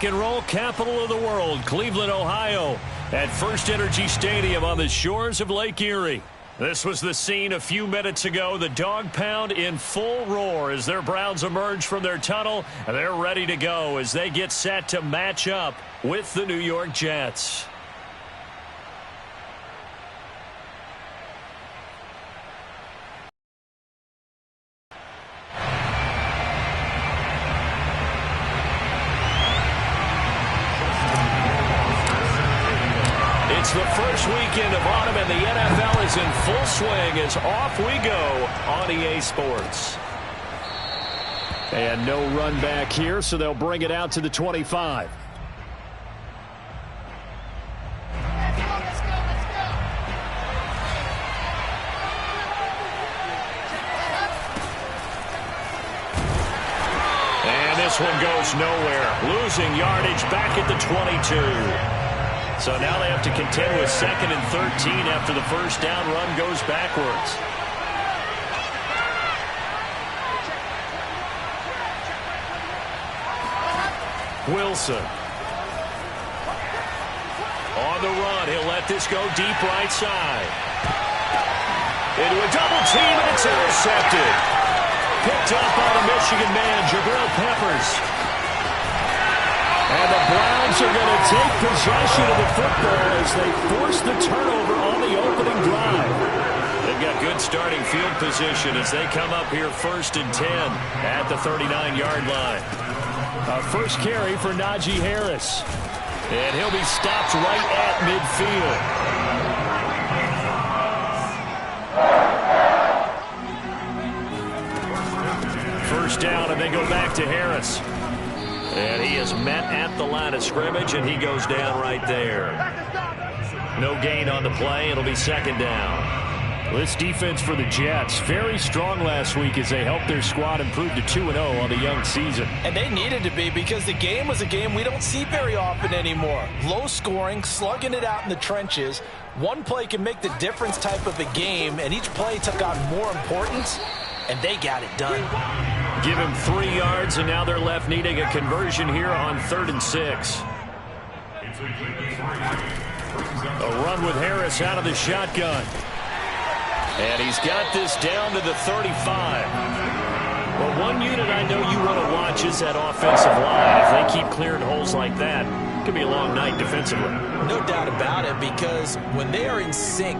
rock and roll capital of the world, Cleveland, Ohio, at First Energy Stadium on the shores of Lake Erie. This was the scene a few minutes ago. The dog pound in full roar as their Browns emerge from their tunnel. And they're ready to go as they get set to match up with the New York Jets. It's the first weekend of autumn, and the NFL is in full swing as off we go on EA Sports. And no run back here, so they'll bring it out to the 25. And this one goes nowhere, losing yardage back at the 22. So now they have to contend with 2nd and 13 after the first down run goes backwards. Wilson. On the run, he'll let this go deep right side. Into a double team, and it's intercepted. Picked up by the Michigan man, Jabril Peppers. And the Browns are going to take possession of the football as they force the turnover on the opening drive. They've got good starting field position as they come up here 1st and 10 at the 39-yard line. First carry for Najee Harris. And he'll be stopped right at midfield. First down, and they go back to Harris. And he is met at the line of scrimmage, and he goes down right there. No gain on the play. It'll be 2nd down. This defense for the Jets, very strong last week as they helped their squad improve to 2-0 on the young season. And they needed to be, because the game was a game we don't see very often anymore. Low scoring, slugging it out in the trenches. One play can make the difference type of a game, and each play took on more importance, and they got it done. Give him 3 yards, and now they're left needing a conversion here on 3rd and 6. A run with Harris out of the shotgun. And he's got this down to the 35. Well, one unit I know you want to watch is that offensive line. If they keep clearing holes like that, it could be a long night defensively. No doubt about it, because when they are in sync,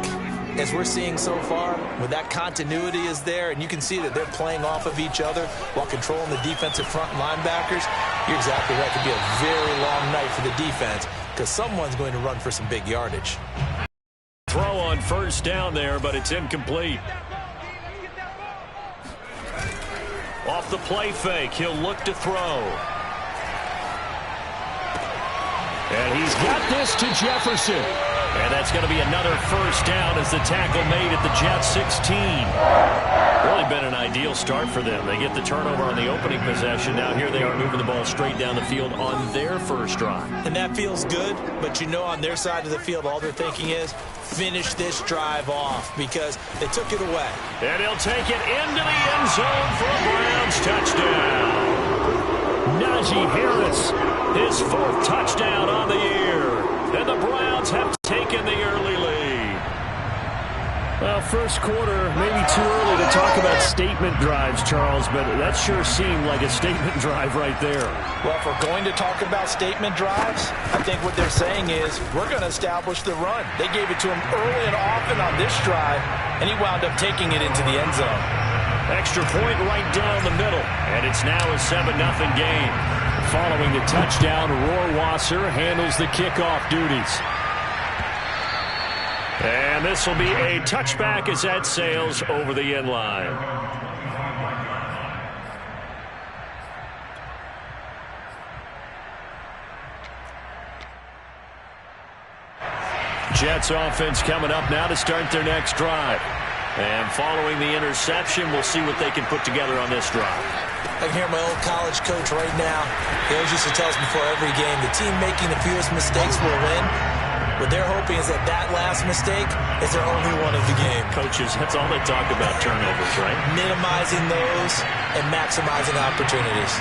as we're seeing so far, when that continuity is there and you can see that they're playing off of each other while controlling the defensive front linebackers, you're exactly right. It could be a very long night for the defense because someone's going to run for some big yardage. Throw on first down there, but it's incomplete. Off the play fake, he'll look to throw. And he's got this to Jefferson. And that's going to be another first down as the tackle made at the Jets 16. Really been an ideal start for them. They get the turnover on the opening possession. Now here they are moving the ball straight down the field on their first drive. And that feels good, but you know on their side of the field all they're thinking is finish this drive off because they took it away. And he'll take it into the end zone for a Browns touchdown. Najee Harris, his 4th touchdown on the year. And the Browns have taken the early lead. Well, first quarter, maybe too early to talk about statement drives, Charles, but that sure seemed like a statement drive right there. Well, if we're going to talk about statement drives, I think what they're saying is we're going to establish the run. They gave it to him early and often on this drive, and he wound up taking it into the end zone. Extra point right down the middle, and it's now a 7-0 game. Following the touchdown, Rohrwasser handles the kickoff duties. And this will be a touchback as that sails over the end line. Jets offense coming up now to start their next drive. And following the interception, we'll see what they can put together on this drive. I can hear my old college coach right now. He always used to tell us before every game, the team making the fewest mistakes will win. What they're hoping is that that last mistake is their only one of the game. Coaches, that's all they talk about, turnovers, right? Minimizing those and maximizing opportunities.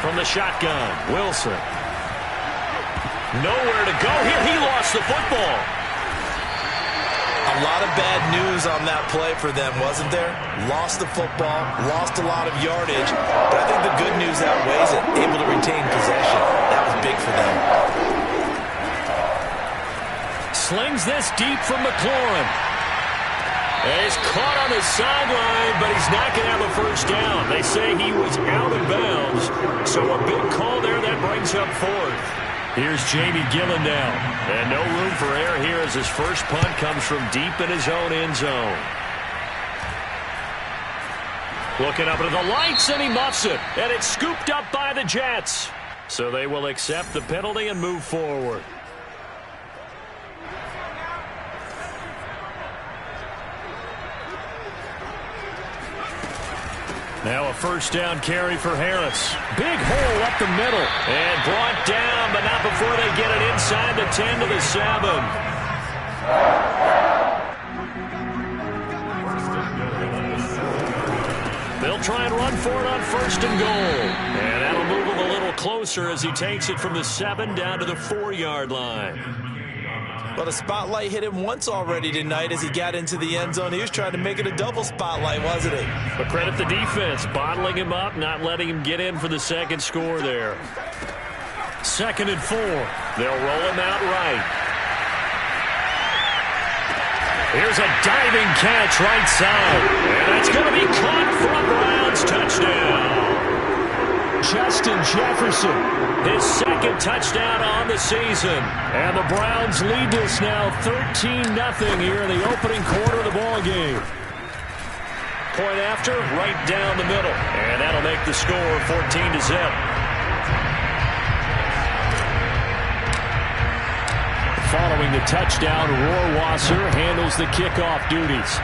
From the shotgun, Wilson. Nowhere to go here. He lost the football. A lot of bad news on that play for them, wasn't there? Lost the football, lost a lot of yardage, but I think the good news outweighs it. Able to retain possession. That was big for them. Slings this deep from McLaurin. And he's caught on the sideline, but he's not going to have a first down. They say he was out of bounds, so a big call there that brings up fourth. Here's Jamie Gillen now. And no room for error here as his first punt comes from deep in his own end zone. Looking up at the lights, and he muffs it. And it's scooped up by the Jets. So they will accept the penalty and move forward. Now a first down carry for Harris. Big hole up the middle. And brought down, but not before they get it inside the 10 to the 7. They'll try and run for it on first and goal. And that'll move him a little closer as he takes it from the 7 down to the 4-yard line. Well, the spotlight hit him once already tonight as he got into the end zone. He was trying to make it a double spotlight, wasn't he? But credit the defense, bottling him up, not letting him get in for the second score there. 2nd and 4. They'll roll him out right. Here's a diving catch right side. And that's going to be caught for a Browns touchdown. Justin Jefferson, his second touchdown on the season. And the Browns lead this now 13-0 here in the opening quarter of the ball game. Point after, right down the middle. And that'll make the score 14-0. Following the touchdown, Rohrwasser handles the kickoff duties.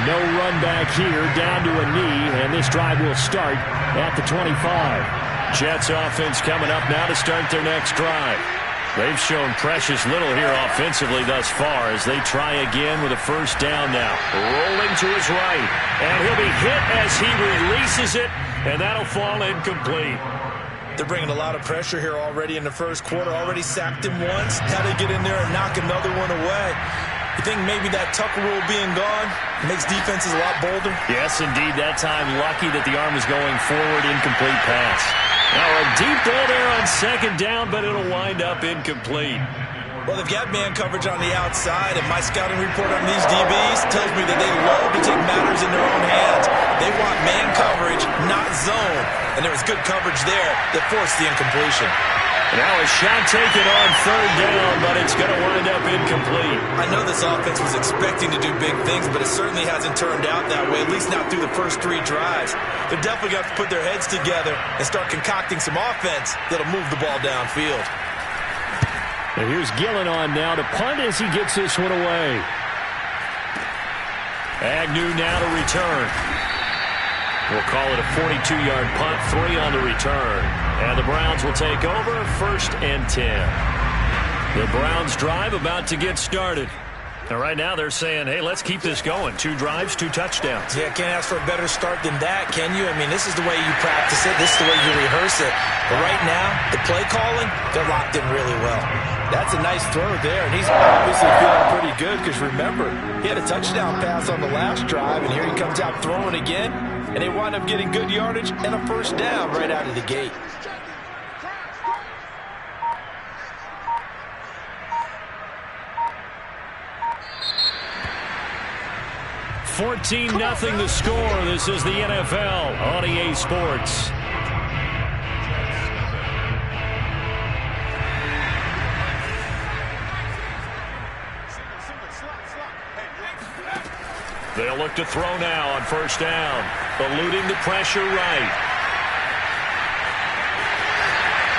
No run back here, down to a knee, and this drive will start at the 25. Jets offense coming up now to start their next drive. They've shown precious little here offensively thus far as they try again with a first down now. Rolling to his right, and he'll be hit as he releases it, and that'll fall incomplete. They're bringing a lot of pressure here already in the first quarter. Already sacked him once. How to get in there and knock another one away. You think maybe that Tucker rule being gone makes defenses a lot bolder? Yes, indeed. That time, lucky that the arm was going forward, incomplete pass. Now a deep ball there on second down, but it'll wind up incomplete. Well, they've got man coverage on the outside, and my scouting report on these DBs tells me that they love to take matters in their own hands. They want man coverage, not zone. And there was good coverage there that forced the incompletion. Now a shot taken on third down, but it's going to wind up incomplete. I know this offense was expecting to do big things, but it certainly hasn't turned out that way, at least not through the first 3 drives. They're definitely going to have to put their heads together and start concocting some offense that'll move the ball downfield. And here's Gillen on now to punt as he gets this one away. Agnew now to return. We'll call it a 42-yard punt, 3 on the return. And the Browns will take over, 1st and 10. The Browns drive about to get started. And right now they're saying, hey, let's keep this going. 2 drives, 2 touchdowns. Yeah, can't ask for a better start than that, can you? I mean, this is the way you practice it. This is the way you rehearse it. But right now, the play calling, they're locked in really well. That's a nice throw there, and he's obviously feeling pretty good because, remember, he had a touchdown pass on the last drive, and here he comes out throwing again, and they wind up getting good yardage and a first down right out of the gate. $14-0 the score. This is the NFL on EA Sports. They'll look to throw now on first down. Eluding the pressure right.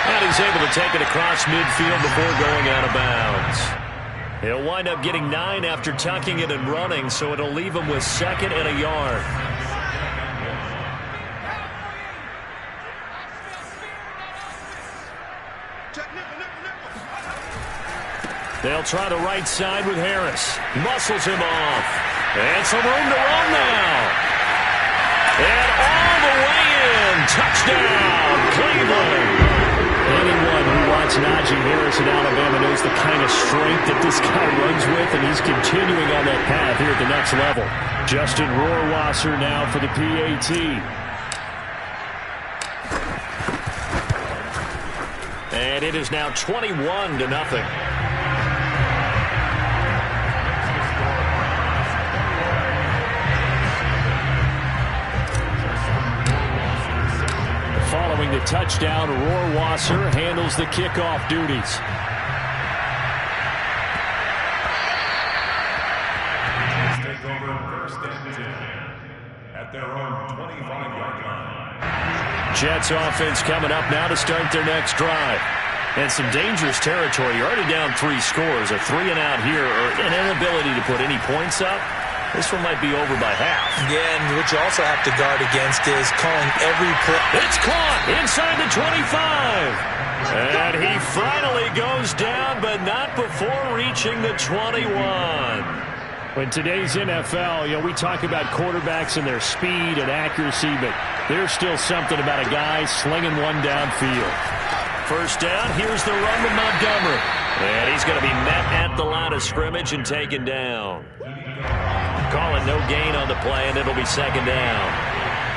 And he's able to take it across midfield before going out of bounds. He'll wind up getting 9 after tucking it and running, so it'll leave him with 2nd and a yard. They'll try the right side with Harris. Muscles him off. And some room to run now. And all the way in. Touchdown. Harris in Alabama knows the kind of strength that this guy runs with, and he's continuing on that path here at the next level. Justin Rohrwasser now for the PAT. And it is now 21-0. Following the touchdown, Rohrwasser handles the kickoff duties. Take over first and 10 at their own 25-yard line. Jets offense coming up now to start their next drive. And some dangerous territory. You're already down 3 scores. A 3-and-out here, or an inability to put any points up. This one might be over by half. Yeah, and what you also have to guard against is calling every play. It's caught inside the 25. And he finally goes down, but not before reaching the 21. In today's NFL, we talk about quarterbacks and their speed and accuracy, but there's still something about a guy slinging one downfield. First down, here's the run with Montgomery. And he's going to be met at the line of scrimmage and taken down. Call it no gain on the play, and it'll be second down.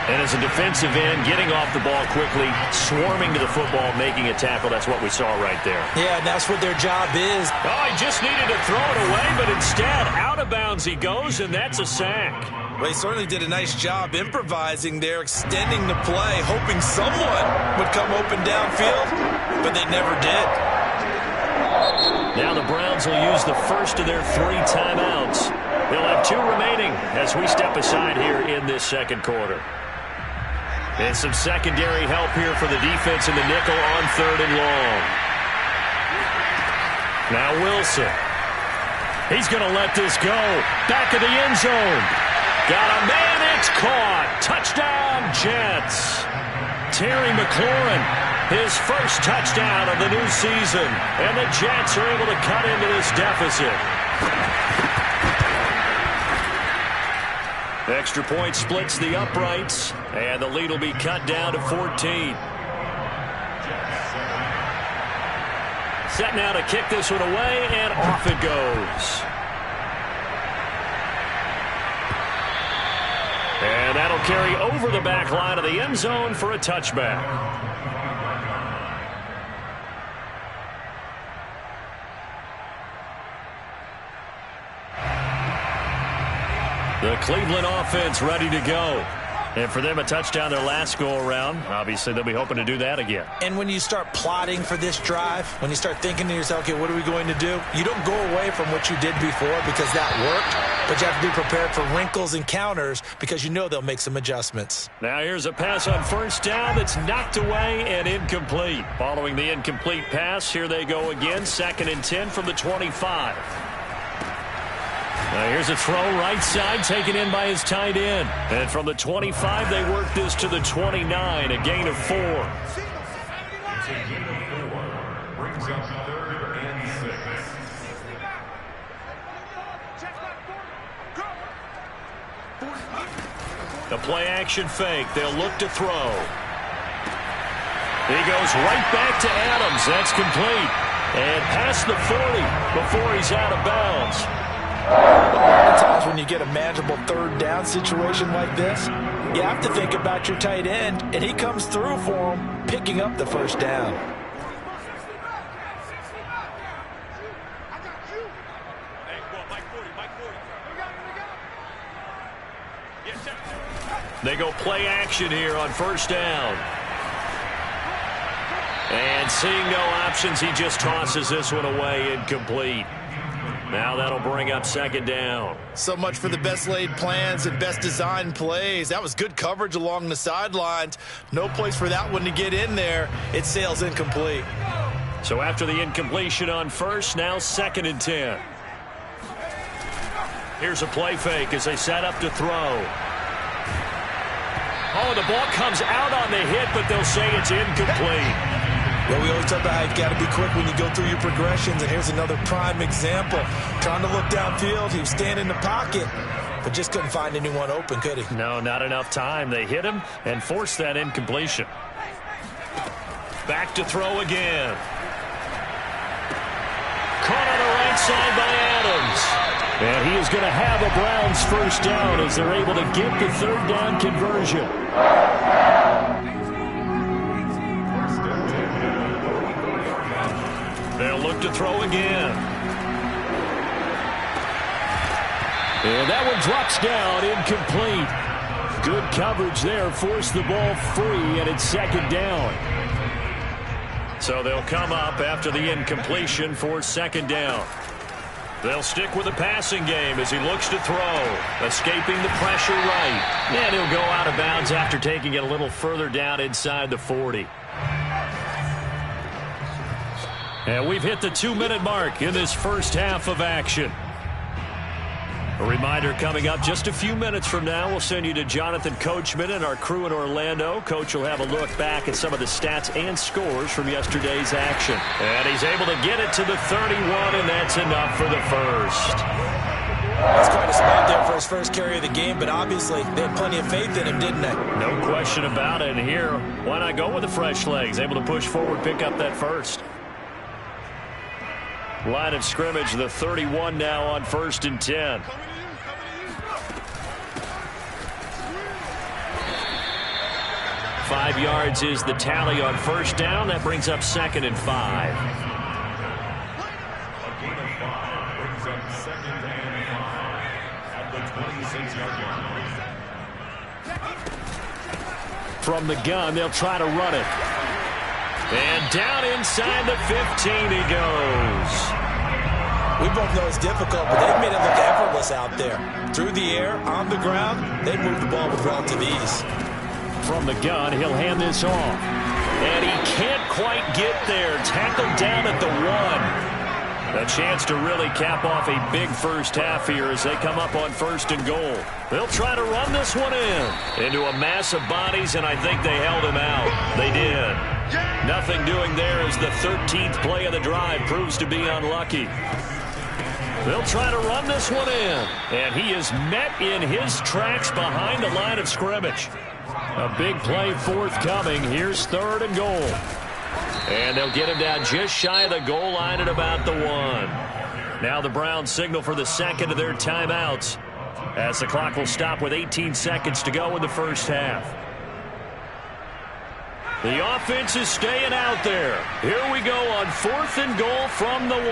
And as a defensive end, getting off the ball quickly, swarming to the football, making a tackle, that's what we saw right there. Yeah, and that's what their job is. Oh, he just needed to throw it away, but instead, out of bounds he goes, and that's a sack. Well, he certainly did a nice job improvising there, extending the play, hoping someone would come open downfield, but they never did. Now the Browns will use the first of their 3 timeouts. They'll have 2 remaining as we step aside here in this second quarter. And some secondary help here for the defense in the nickel on 3rd and long. Now Wilson. He's going to let this go. Back of the end zone. Got a man, it's caught. Touchdown, Jets. Terry McLaurin, his first touchdown of the new season. And the Jets are able to cut into this deficit. Extra point splits the uprights, and the lead will be cut down to 14. Set now to kick this one away, and off it goes. And that'll carry over the back line of the end zone for a touchback. The Cleveland offense ready to go. And for them, a touchdown their last go-around. Obviously, they'll be hoping to do that again. And when you start plotting for this drive, when you start thinking to yourself, okay, what are we going to do? You don't go away from what you did before because that worked, but you have to be prepared for wrinkles and counters because you know they'll make some adjustments. Now here's a pass on first down that's knocked away and incomplete. Following the incomplete pass, here they go again. 2nd and 10 from the 25. Now here's a throw right side taken in by his tight end. And from the 25, they work this to the 29, a gain of 4. It's a gain of 4. Brings up 3rd and 6. The play action fake. They'll look to throw. He goes right back to Adams. That's complete. And past the 40 before he's out of bounds. A lot of times when you get a manageable 3rd down situation like this, you have to think about your tight end, and he comes through for him, picking up the first down. They go play action here on first down. And seeing no options, he just tosses this one away, incomplete. Now that'll bring up 2nd down. So much for the best laid plans and best designed plays. That was good coverage along the sidelines. No place for that one to get in there. It sails incomplete. So after the incompletion on first, now 2nd and 10. Here's a play fake as they set up to throw. Oh, the ball comes out on the hit, but they'll say it's incomplete. Well, we always talk about how you've got to be quick when you go through your progressions, and here's another prime example. Trying to look downfield, he was standing in the pocket, but just couldn't find anyone open, could he? No, not enough time. They hit him and forced that incompletion. Back to throw again. side by Adams. And he is going to have a Browns first down as they're able to get the third down conversion. They'll look to throw again. And that one drops down, incomplete. Good coverage there, forced the ball free, and it's second down. So they'll come up after the incompletion for second down. They'll stick with the passing game as he looks to throw. Escaping the pressure right. And he'll go out of bounds after taking it a little further down inside the 40. And we've hit the 2-minute mark in this first half of action. A reminder coming up just a few minutes from now. We'll send you to Jonathan Coachman and our crew in Orlando. Coach will have a look back at some of the stats and scores from yesterday's action. And he's able to get it to the 31, and that's enough for the first. That's quite a spot there for his first carry of the game, but obviously they had plenty of faith in him, didn't they? No question about it. And here, why not go with the fresh legs? Able to push forward, pick up that first. Line of scrimmage, the 31 now on 1st and 10. Five yards is the tally on first down. That brings up 2nd and 5. A gain of 5 brings up 2nd and 5 at the 26-yard line. From the gun, they'll try to run it. And down inside the 15 he goes. We both know it's difficult, but they've made it look effortless out there. Through the air, on the ground, they move the ball with relative ease. From the gun, he'll hand this off. And he can't quite get there. Tackled down at the 1. A chance to really cap off a big first half here as they come up on 1st and goal. They'll try to run this one into a mass of bodies, and I think they held him out. They did. Nothing doing there as the 13th play of the drive proves to be unlucky. They'll try to run this one in. And he is met in his tracks behind the line of scrimmage. A big play forthcoming. Here's 3rd and goal. And they'll get him down just shy of the goal line at about the 1. Now the Browns signal for the second of their timeouts as the clock will stop with 18 seconds to go in the first half. The offense is staying out there. Here we go on 4th and goal from the 1.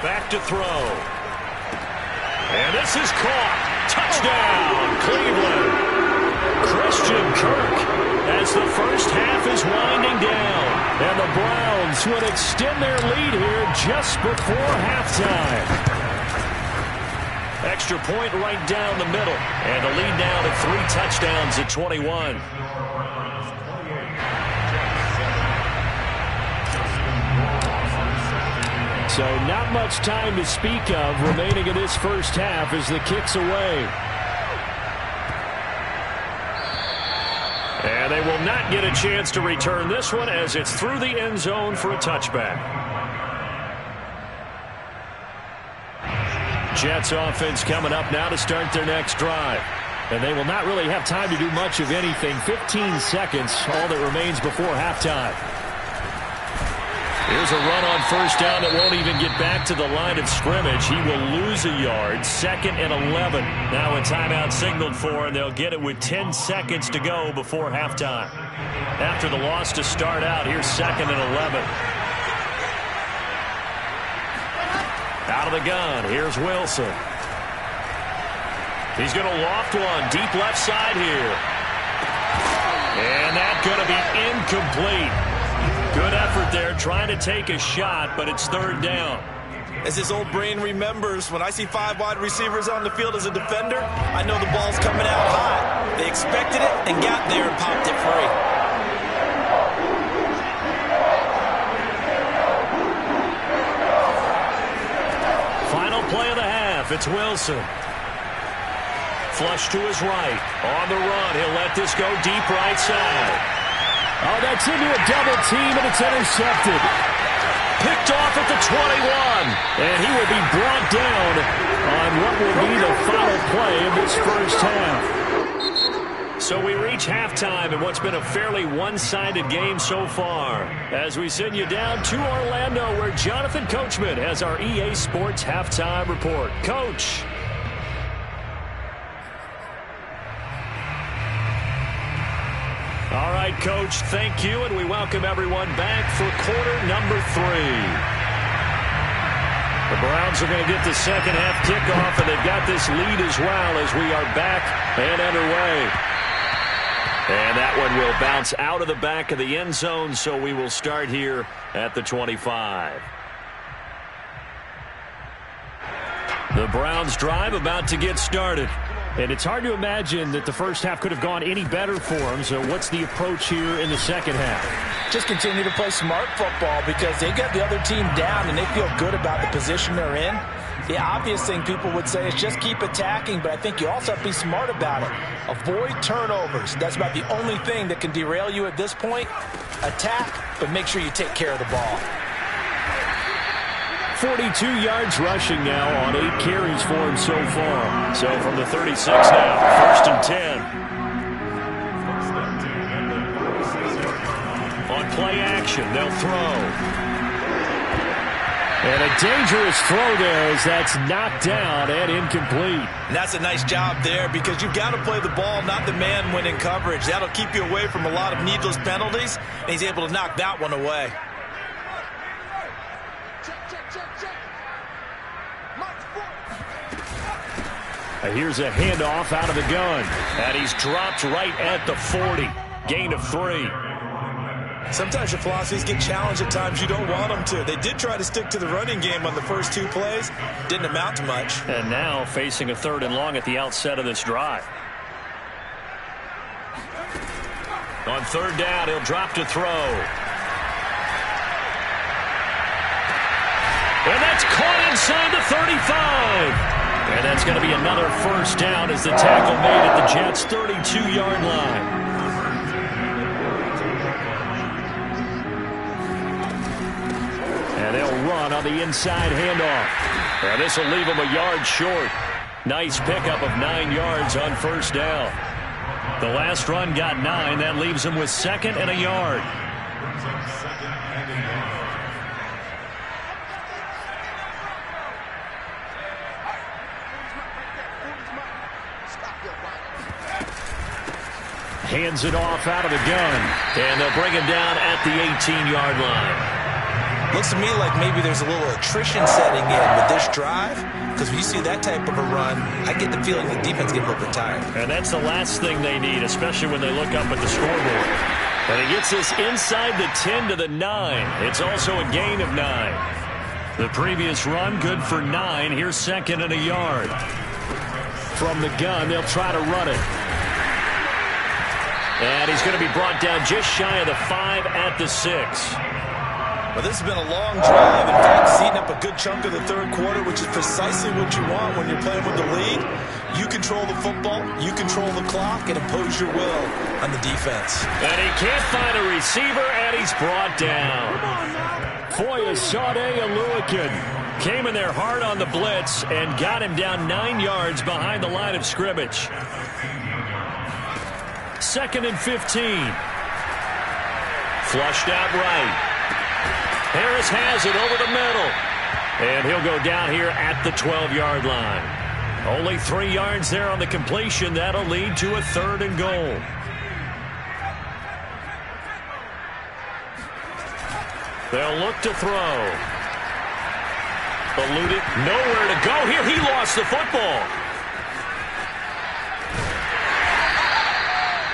Back to throw. And this is caught. Touchdown, Cleveland. Christian Kirk as the first half is winding down. And the Browns would extend their lead here just before halftime. Extra point right down the middle. And the lead now to 3 touchdowns at 21. So not much time to speak of remaining in this first half as the kick's away. And they will not get a chance to return this one as it's through the end zone for a touchback. Jets offense coming up now to start their next drive. And they will not really have time to do much of anything. 15 seconds, all that remains before halftime. Here's a run on first down that won't even get back to the line of scrimmage. He will lose a yard. 2nd and 11. Now a timeout signaled for, and they'll get it with 10 seconds to go before halftime. After the loss to start out, here's 2nd and 11. Out of the gun, here's Wilson. He's going to loft one, deep left side here. And that's going to be incomplete. Good effort there, trying to take a shot, but it's 3rd down. As his old brain remembers, when I see 5 wide receivers on the field as a defender, I know the ball's coming out high. They expected it and got there and popped it free. Final play of the half, it's Wilson. Flush to his right. On the run, he'll let this go deep right side. Oh, that's into a double team, and it's intercepted. Picked off at the 21. And he will be brought down on what will be the final play of this first half. So we reach halftime in what's been a fairly one-sided game so far. As we send you down to Orlando, where Jonathan Coachman has our EA Sports Halftime Report. Coach. All right, Coach, thank you, and we welcome everyone back for quarter number 3. The Browns are going to get the second half kickoff, and they've got this lead as well as we are back and underway. And that one will bounce out of the back of the end zone, so we will start here at the 25. The Browns drive about to get started. And it's hard to imagine that the first half could have gone any better for them. So what's the approach here in the second half? Just continue to play smart football because they got the other team down and they feel good about the position they're in. The obvious thing people would say is just keep attacking, but I think you also have to be smart about it. Avoid turnovers. That's about the only thing that can derail you at this point. Attack, but make sure you take care of the ball. 42 yards rushing now on 8 carries for him so far. So from the 36 now, 1st and 10. On play action, they'll throw. And a dangerous throw there as that's knocked down and incomplete. And that's a nice job there because you've got to play the ball, not the man when in coverage. That'll keep you away from a lot of needless penalties, and he's able to knock that one away. Here's a handoff out of the gun. And he's dropped right at the 40. Gain of 3. Sometimes your philosophies get challenged at times you don't want them to. They did try to stick to the running game on the first 2 plays. Didn't amount to much. And now facing a 3rd and long at the outset of this drive. On 3rd down, he'll drop to throw. And that's caught inside the 35. And that's going to be another 1st down as the tackle made at the Jets' 32-yard line. And they'll run on the inside handoff. And this will leave them a yard short. Nice pickup of 9 yards on 1st down. The last run got 9. That leaves them with 2nd and a yard. Hands it off out of the gun. And they'll bring him down at the 18-yard line. Looks to me like maybe there's a little attrition setting in with this drive. Because when you see that type of a run, I get the feeling the defense gets a little bit tired. And that's the last thing they need, especially when they look up at the scoreboard. And he gets this inside the 10 to the 9. It's also a gain of 9. The previous run, good for 9. Here's 2nd and a yard. From the gun, they'll try to run it. And he's going to be brought down just shy of the 5 at the 6. Well, this has been a long drive. In fact, eating up a good chunk of the 3rd quarter, which is precisely what you want when you're playing with the lead. You control the football, you control the clock, and impose your will on the defense. And he can't find a receiver, and he's brought down. Foye Sade Aluakin came in there hard on the blitz and got him down 9 yards behind the line of scrimmage. 2nd and 15. Flushed out right. Harris has it over the middle. And he'll go down here at the 12-yard line. Only 3 yards there on the completion. That'll lead to a 3rd and goal. They'll look to throw. Eluded. Nowhere to go here. He lost the football.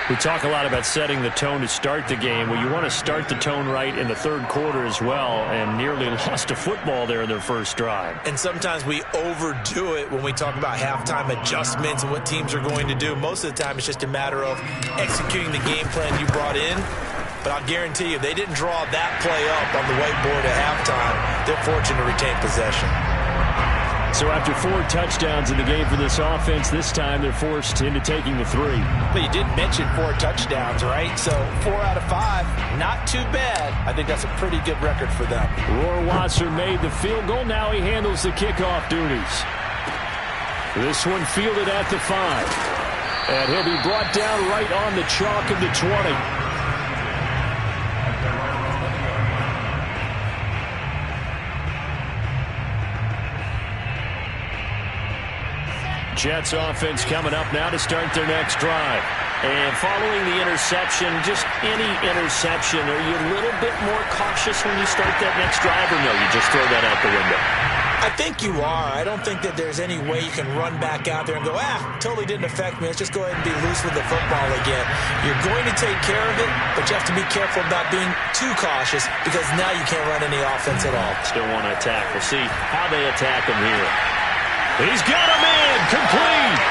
We talk a lot about setting the tone to start the game. Well, you want to start the tone right in the 3rd quarter as well, and nearly lost a football there in their first drive. And sometimes we overdo it when we talk about halftime adjustments and what teams are going to do. Most of the time it's just a matter of executing the game plan you brought in. But I'll guarantee you, they didn't draw that play up on the whiteboard at halftime. They're fortunate to retain possession. So after 4 touchdowns in the game for this offense, this time they're forced into taking the 3. But you did mention 4 touchdowns, right? So 4 out of 5, not too bad. I think that's a pretty good record for them. Rohrwasser made the field goal. Now he handles the kickoff duties. This one fielded at the 5. And he'll be brought down right on the chalk of the 20. Jets offense coming up now to start their next drive. And following the interception, just any interception, are you a little bit more cautious when you start that next drive, or no, you just throw that out the window? I think you are. I don't think that there's any way you can run back out there and go, totally didn't affect me. Let's just go ahead and be loose with the football again. You're going to take care of it, but you have to be careful about being too cautious because now you can't run any offense at all. Still want to attack. We'll see how they attack him here. He's got him in. Complete.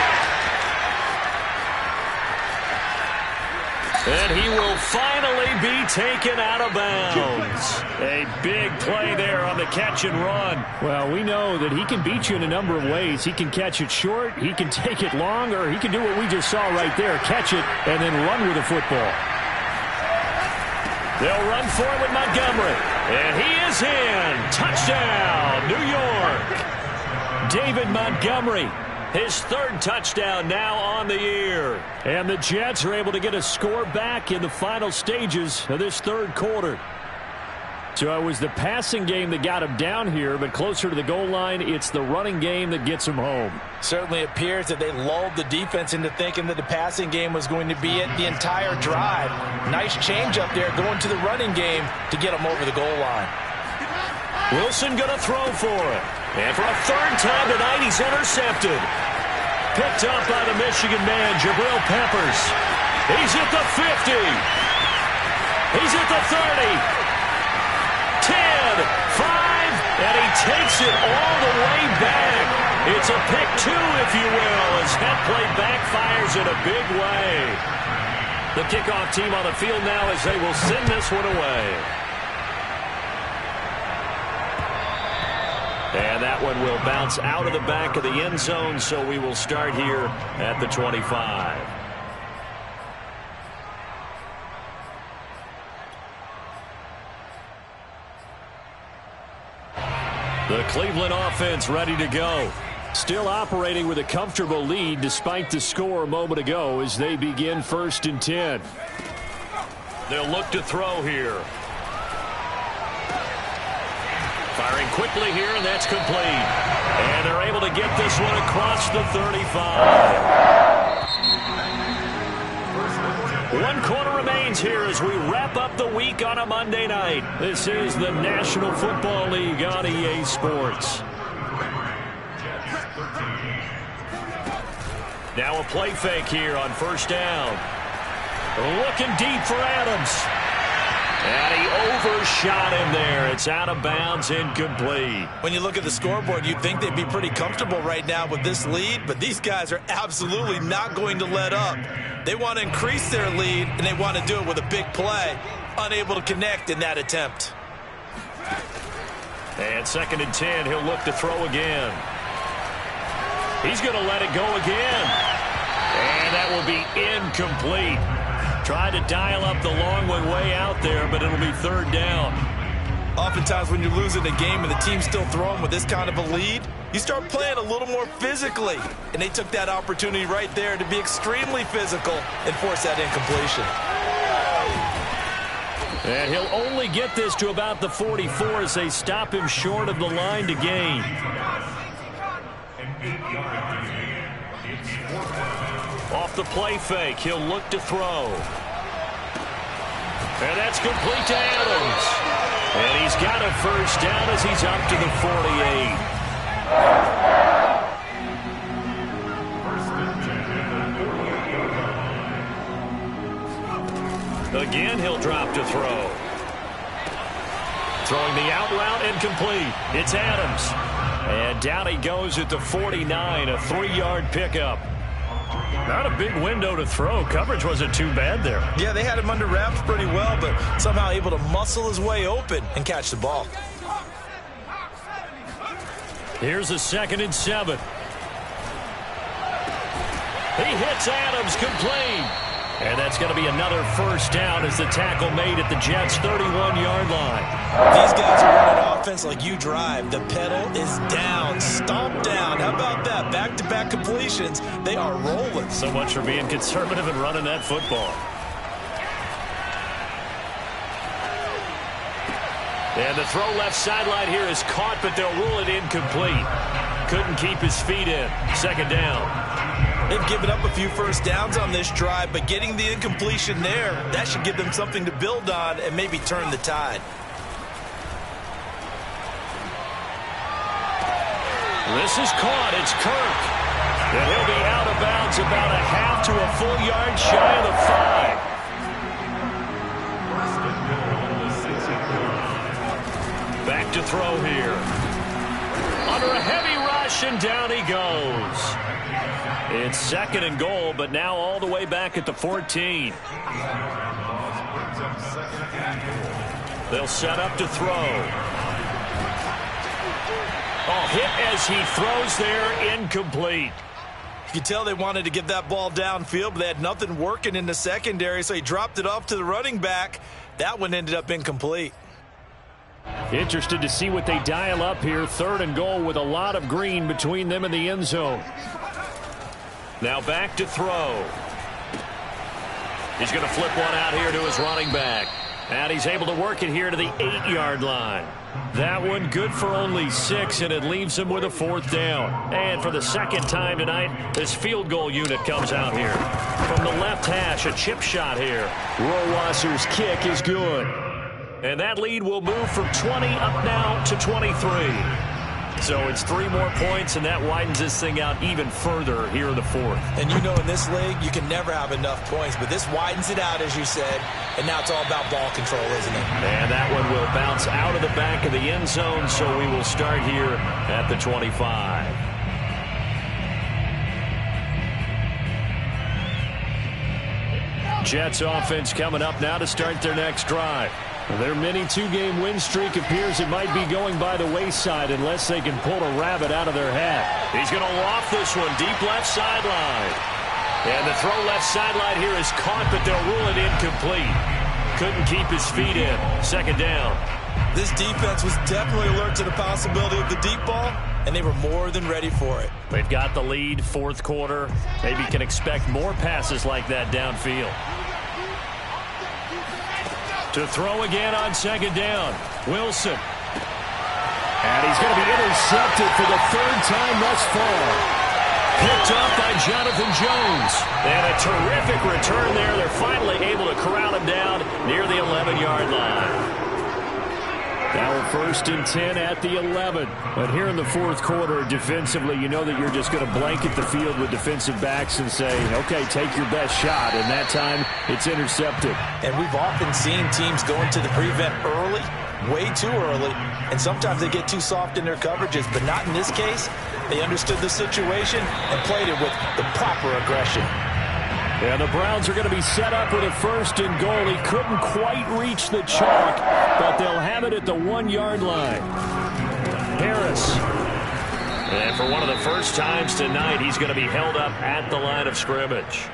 And he will finally be taken out of bounds. A big play there on the catch and run. Well, we know that he can beat you in a number of ways. He can catch it short, he can take it long, or he can do what we just saw right there, catch it and then run with the football. They'll run for it with Montgomery. And he is in. Touchdown, New York. David Montgomery. His third touchdown now on the year. And the Jets are able to get a score back in the final stages of this third quarter. So it was the passing game that got him down here, but closer to the goal line, it's the running game that gets him home. Certainly appears that they lulled the defense into thinking that the passing game was going to be it the entire drive. Nice change up there going to the running game to get him over the goal line. Wilson going to throw for it. And for a third time tonight, he's intercepted. Picked up by the Michigan man, Jabril Peppers. He's at the 50. He's at the 30. 10, 5, and he takes it all the way back. It's a pick two, if you will, as that play backfires in a big way. The kickoff team on the field now as they will send this one away. And that one will bounce out of the back of the end zone, so we will start here at the 25. The Cleveland offense ready to go. Still operating with a comfortable lead despite the score a moment ago as they begin 1st and 10. They'll look to throw here. Firing quickly here, and that's complete. And they're able to get this one across the 35. 1 quarter remains here as we wrap up the week on a Monday night. This is the National Football League on EA Sports. Now a play fake here on 1st down. Looking deep for Adams. And he overshot him there. It's out of bounds, incomplete. When you look at the scoreboard, you'd think they'd be pretty comfortable right now with this lead, but these guys are absolutely not going to let up. They want to increase their lead, and they want to do it with a big play. Unable to connect in that attempt. And 2nd and 10, he'll look to throw again. He's going to let it go again. And that will be incomplete. Tried to dial up the long one way out there, but it'll be 3rd down. Oftentimes when you're losing a game and the team's still throwing with this kind of a lead, you start playing a little more physically. And they took that opportunity right there to be extremely physical and force that incompletion. And he'll only get this to about the 44 as they stop him short of the line to gain. Off the play fake, he'll look to throw. And that's complete to Adams. And he's got a 1st down as he's up to the 48. Again, he'll drop to throw. Throwing the out route and complete. It's Adams. And down he goes at the 49, a 3-yard pickup. Not a big window to throw. Coverage wasn't too bad there. Yeah, they had him under wraps pretty well, but somehow able to muscle his way open and catch the ball. Here's a 2nd and 7. He hits Adams complete. And that's going to be another first down as the tackle made at the Jets' 31-yard line. These guys are running offense like you drive. The pedal is down, stomped down. How about that? Back-to-back completions. They are rolling. So much for being conservative and running that football. And the throw left sideline here is caught, but they'll rule it incomplete. Couldn't keep his feet in. Second down. They've given up a few first downs on this drive, but getting the incompletion there, that should give them something to build on and maybe turn the tide. This is caught. It's Kirk. And he'll be out of bounds about a half to a full yard shy of the 5. Back to throw here. Under a heavy rush, and down he goes. It's second and goal, but now all the way back at the 14. They'll set up to throw. Oh, hit as he throws there, incomplete. You can tell they wanted to get that ball downfield, but they had nothing working in the secondary, so he dropped it off to the running back. That one ended up incomplete. Interested to see what they dial up here. Third and goal with a lot of green between them and the end zone. Now back to throw. He's going to flip one out here to his running back. And he's able to work it here to the 8-yard line. That one good for only 6, and it leaves him with a fourth down. And for the second time tonight, this field goal unit comes out here. From the left hash, a chip shot here. Rohrwasser's kick is good. And that lead will move from 20 up now to 23. So it's 3 more points, and that widens this thing out even further here in the fourth. And you know in this league, you can never have enough points, but this widens it out, as you said, and now it's all about ball control, isn't it? And that one will bounce out of the back of the end zone, so we will start here at the 25. Jets offense coming up now to start their next drive. Their mini 2-game win streak appears it might be going by the wayside unless they can pull a rabbit out of their hat. He's going to loft this one deep left sideline. And the throw left sideline here is caught, but they'll rule it incomplete. Couldn't keep his feet in. Second down. This defense was definitely alert to the possibility of the deep ball, and they were more than ready for it. They've got the lead, fourth quarter. Maybe can expect more passes like that downfield. To throw again on second down. Wilson. And he's going to be intercepted for the third time thus far. Picked up by Jonathan Jones. And a terrific return there. They're finally able to corral him down near the 11-yard line. Now first and 10 at the 11. But here in the fourth quarter, defensively, you know that you're just going to blanket the field with defensive backs and say, okay, take your best shot. And that time, it's intercepted. And we've often seen teams go into the prevent early, way too early, and sometimes they get too soft in their coverages, but not in this case. They understood the situation and played it with the proper aggression. And the Browns are going to be set up with a first and goal. He couldn't quite reach the chalk, but they'll have it at the 1-yard line. Harris. And for one of the first times tonight, he's going to be held up at the line of scrimmage.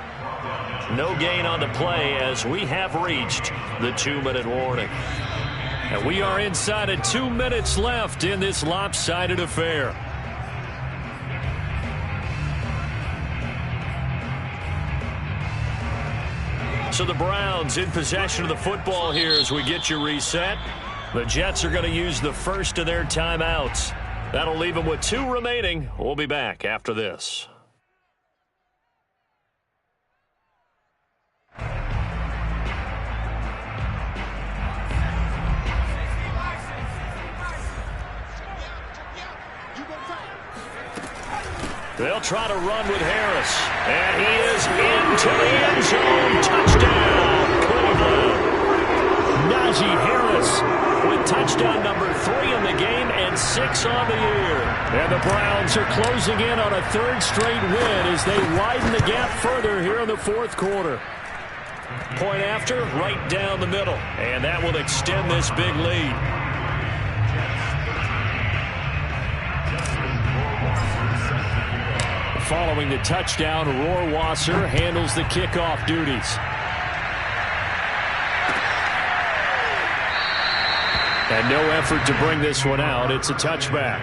No gain on the play as we have reached the 2-minute warning. And we are inside of 2 minutes left in this lopsided affair. So the Browns in possession of the football here as we get you reset. The Jets are going to use the first of their timeouts. That'll leave them with 2 remaining. We'll be back after this. They'll try to run with Harris. And he is into the end zone. Touchdown, Cleveland. Najee Harris with touchdown number 3 in the game and 6 on the year. And the Browns are closing in on a 3rd straight win as they widen the gap further here in the fourth quarter. Point after, right down the middle. And that will extend this big lead. Following the touchdown, Rohrwasser handles the kickoff duties. And no effort to bring this one out. It's a touchback.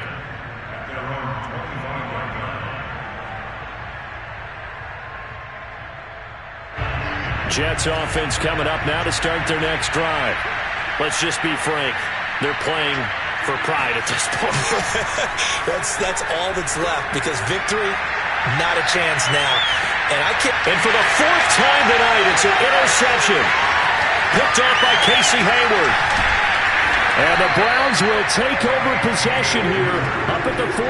Jets offense coming up now to start their next drive. Let's just be frank. They're playing for pride at this point. that's all that's left, because victory, not a chance now. And for the fourth time tonight, it's an interception. Picked off by Casey Hayward. And the Browns will take over possession here up at the 44.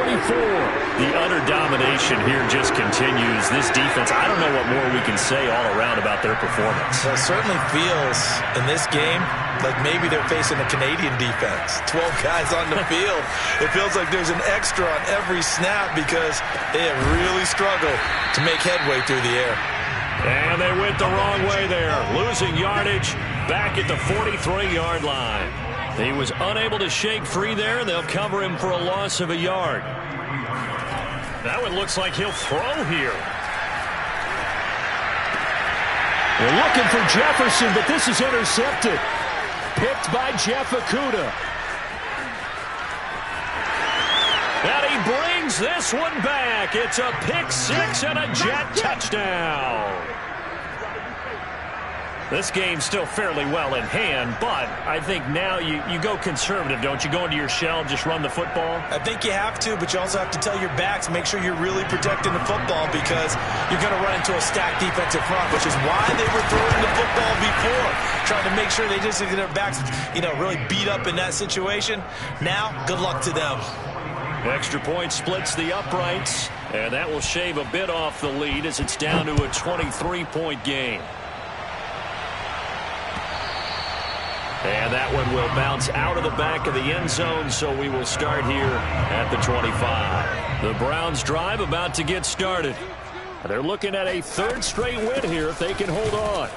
The utter domination here just continues. This defense, I don't know what more we can say all around about their performance. Well, it certainly feels in this game like maybe they're facing a Canadian defense. 12 guys on the field. It feels like there's an extra on every snap because they have really struggled to make headway through the air. And they went the wrong way there, losing yardage back at the 43-yard line. He was unable to shake free there, and they'll cover him for a loss of a yard. Now it looks like he'll throw here. They're looking for Jefferson, but this is intercepted. Picked by Jeff Okudah. And he brings this one back. It's a pick six and a Jet touchdown. This game's still fairly well in hand, but I think now you go conservative, don't you? Go into your shell, just run the football? I think you have to, but you also have to tell your backs, make sure you're really protecting the football, because you're going to run into a stacked defensive front, which is why they were throwing the football before, trying to make sure they just get their backs, really beat up in that situation. Now, good luck to them. Extra point splits the uprights, and that will shave a bit off the lead as it's down to a 23-point game. And that one will bounce out of the back of the end zone, so we will start here at the 25. The Browns drive about to get started. They're looking at a third straight win here if they can hold on.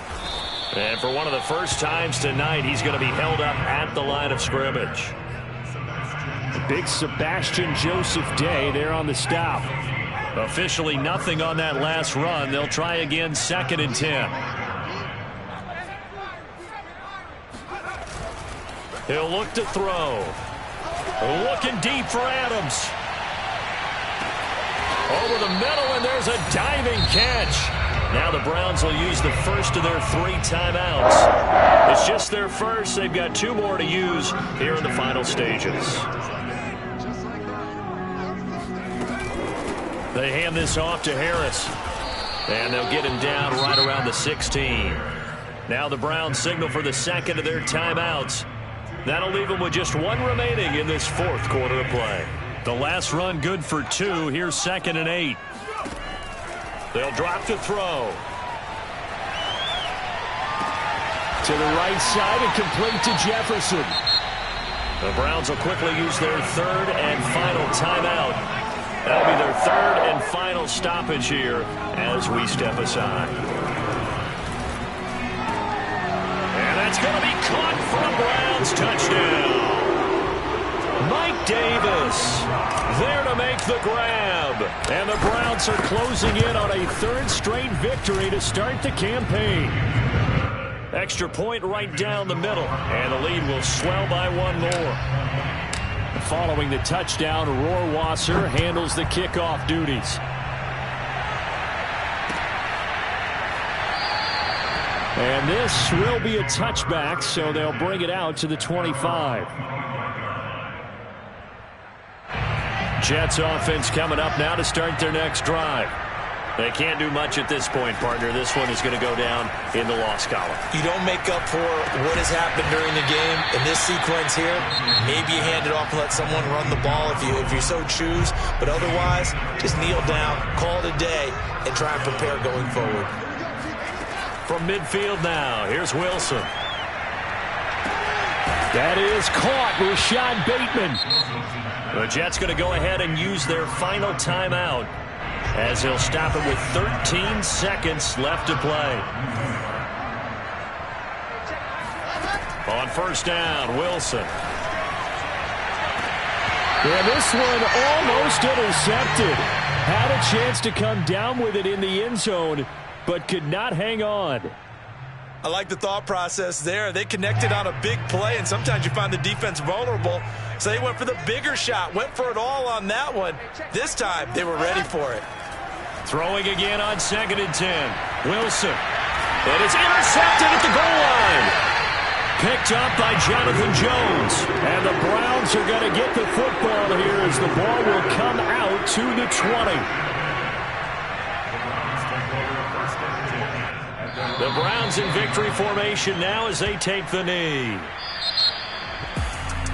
And for one of the first times tonight, he's going to be held up at the line of scrimmage. Big Sebastian Joseph Day there on the stop. Officially nothing on that last run. They'll try again, 2nd and 10. He'll look to throw. Looking deep for Adams. Over the middle, and there's a diving catch. Now the Browns will use the first of their 3 timeouts. It's just their first. They've got 2 more to use here in the final stages. They hand this off to Harris. And they'll get him down right around the 16. Now the Browns signal for the second of their timeouts. That'll leave them with just 1 remaining in this 4th quarter of play. The last run good for 2. Here's 2nd and 8. They'll drop to throw. To the right side and complete to Jefferson. The Browns will quickly use their 3rd and final timeout. That'll be their 3rd and final stoppage here as we step aside. And that's going to be caught for a Browns touchdown. Mike Davis there to make the grab. And the Browns are closing in on a 3rd straight victory to start the campaign. Extra point right down the middle. And the lead will swell by 1 more. Following the touchdown, Rohrwasser handles the kickoff duties. And this will be a touchback, so they'll bring it out to the 25. Jets offense coming up now to start their next drive. They can't do much at this point, partner. This one is going to go down in the loss column. You don't make up for what has happened during the game. In this sequence here, maybe you hand it off and let someone run the ball if you so choose. But otherwise, just kneel down, call it a day, and try and prepare going forward. From midfield now, here's Wilson. That is caught, Rashad Bateman. The Jets going to go ahead and use their final timeout, as he'll stop it with 13 seconds left to play. On first down, Wilson. And this one almost intercepted. Had a chance to come down with it in the end zone, but could not hang on. I like the thought process there. They connected on a big play, and sometimes you find the defense vulnerable. So they went for the bigger shot, went for it all on that one. This time, they were ready for it. Throwing again on 2nd and 10. Wilson. And it's intercepted at the goal line. Picked up by Jonathan Jones. And the Browns are going to get the football here as the ball will come out to the 20. The Browns in victory formation now as they take the knee.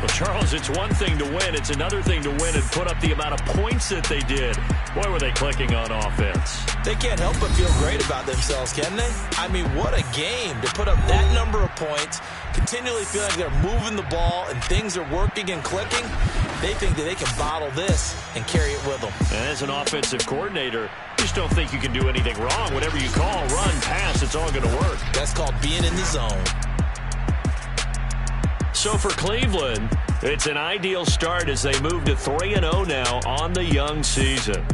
Well, Charles, it's one thing to win. It's another thing to win and put up the amount of points that they did. Boy, were they clicking on offense. They can't help but feel great about themselves, can they? I mean, what a game to put up that number of points, continually feeling like they're moving the ball and things are working and clicking. They think that they can bottle this and carry it with them. And as an offensive coordinator, you just don't think you can do anything wrong. Whatever you call, run, pass, it's all going to work. That's called being in the zone. So for Cleveland, it's an ideal start as they move to 3-0 now on the young season.